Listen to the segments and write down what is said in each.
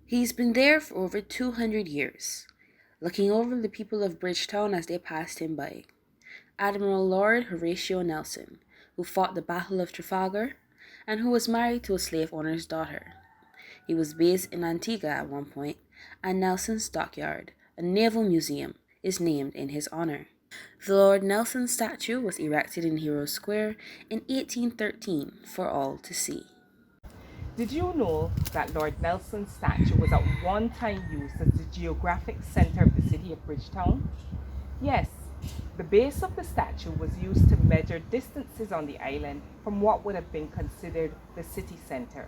He's been there for over 200 years, looking over the people of Bridgetown as they passed him by. Admiral Lord Horatio Nelson, who fought the Battle of Trafalgar and who was married to a slave owner's daughter. He was based in Antigua at one point, and Nelson's Dockyard, a naval museum, is named in his honor. The Lord Nelson statue was erected in Hero Square in 1813 for all to see. Did you know that Lord Nelson's statue was at one time used as the geographic center of the city of Bridgetown? Yes, the base of the statue was used to measure distances on the island from what would have been considered the city center.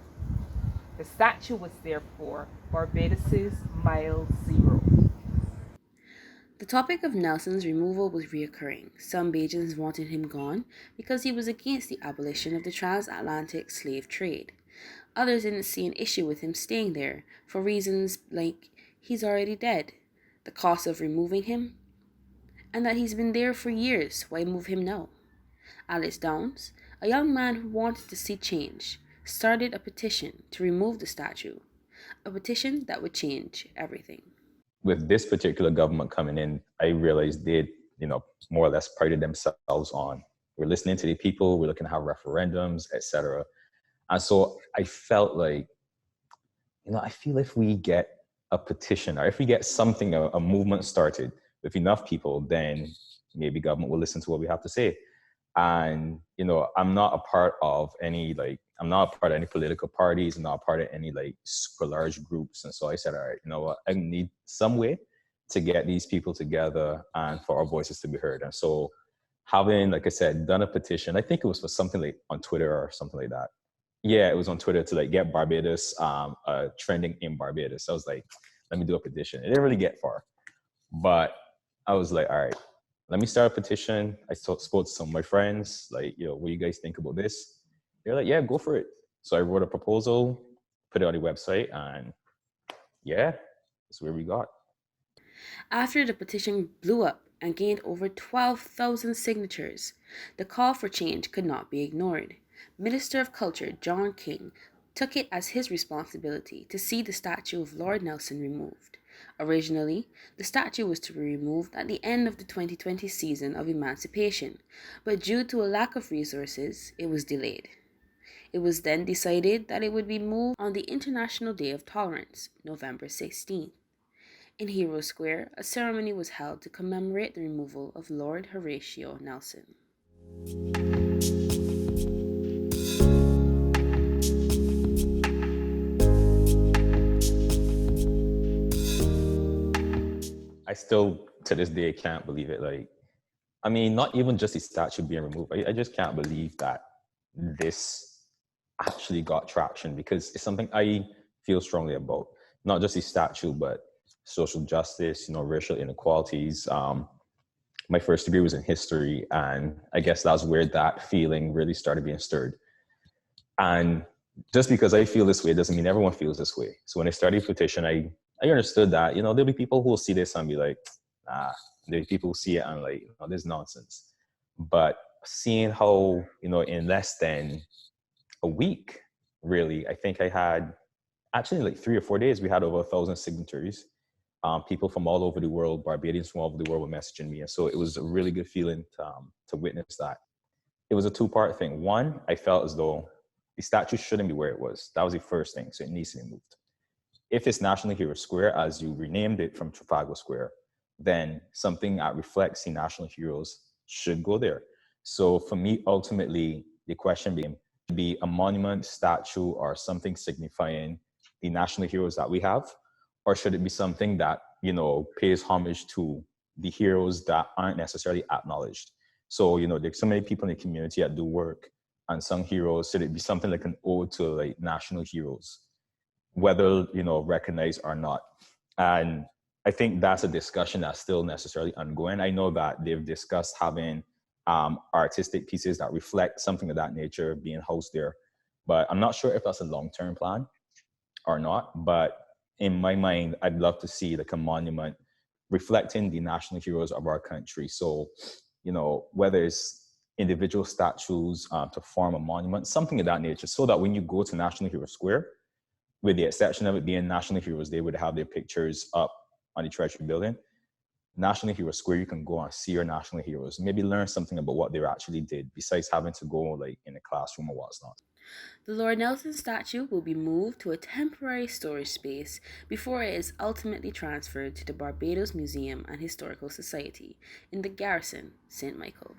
The statue was therefore Barbados's mile zero. The topic of Nelson's removal was reoccurring. Some Bajans wanted him gone because he was against the abolition of the transatlantic slave trade. Others didn't see an issue with him staying there for reasons like he's already dead, the cost of removing him, and that he's been there for years. Why move him now? Alice Downs, a young man who wanted to see change, started a petition to remove the statue, a petition that would change everything. With this particular government coming in, I realized they, more or less prided themselves on we're listening to the people, we're looking to have referendums, etc. And so I felt like, I feel if we get a petition or if we get something, a movement started with enough people, then maybe government will listen to what we have to say. And, I'm not a part of any, I'm not a part of any political parties. I'm not a part of any super large groups. And so I said, all right, you know what? I need some way to get these people together and for our voices to be heard. And so having, like I said, done a petition, I think it was for something like on Twitter or something like that. Yeah, it was on Twitter to get Barbados trending in Barbados. I was like, let me do a petition. It didn't really get far, but I was like, all right, let me start a petition. I spoke to some of my friends, what do you guys think about this? They're like, yeah, go for it. So I wrote a proposal, put it on the website, and yeah, that's where we got. After the petition blew up and gained over 12,000 signatures, the call for change could not be ignored. Minister of Culture John King took it as his responsibility to see the statue of Lord Nelson removed. Originally, the statue was to be removed at the end of the 2020 season of emancipation, but due to a lack of resources, it was delayed. It was then decided that it would be moved on the International Day of Tolerance, November 16th. In Hero Square, a ceremony was held to commemorate the removal of Lord Horatio Nelson. I still, to this day, can't believe it. Not even just the statue being removed. I just can't believe that this actually got traction because it's something I feel strongly about. Not just the statue, but social justice, racial inequalities. My first degree was in history, and I guess that's where that feeling really started being stirred. And just because I feel this way doesn't mean everyone feels this way. So when I started the petition, I understood that, there'll be people who will see this and be like, nah, there'll be people who see it and this is nonsense. But seeing how, in less than a week, really, I think I had actually 3 or 4 days, we had over 1,000 signatories. People from all over the world, Barbadians from all over the world were messaging me. And so it was a really good feeling to witness that. It was a two-part thing. One, I felt as though the statue shouldn't be where it was. That was the first thing. So it needs to be moved. If it's National Hero Square, as you renamed it from Trafalgar Square, then something that reflects the national heroes should go there. So for me, ultimately, the question be a monument, statue, or something signifying the national heroes that we have, or should it be something that, pays homage to the heroes that aren't necessarily acknowledged? So, there's so many people in the community that do work and some heroes. Should it be something like an ode to national heroes, whether, recognized or not? And I think that's a discussion that's still necessarily ongoing. I know that they've discussed having artistic pieces that reflect something of that nature being housed there, but I'm not sure if that's a long-term plan or not. But in my mind, I'd love to see a monument reflecting the national heroes of our country. So, whether it's individual statues to form a monument, something of that nature, so that when you go to National Hero Square, with the exception of it being National Heroes Day, would have their pictures up on the Treasury Building. National Hero Square, you can go and see your national heroes, maybe learn something about what they actually did, besides having to go like in a classroom or what's not. The Lord Nelson statue will be moved to a temporary storage space before it is ultimately transferred to the Barbados Museum and Historical Society in the Garrison, St. Michael.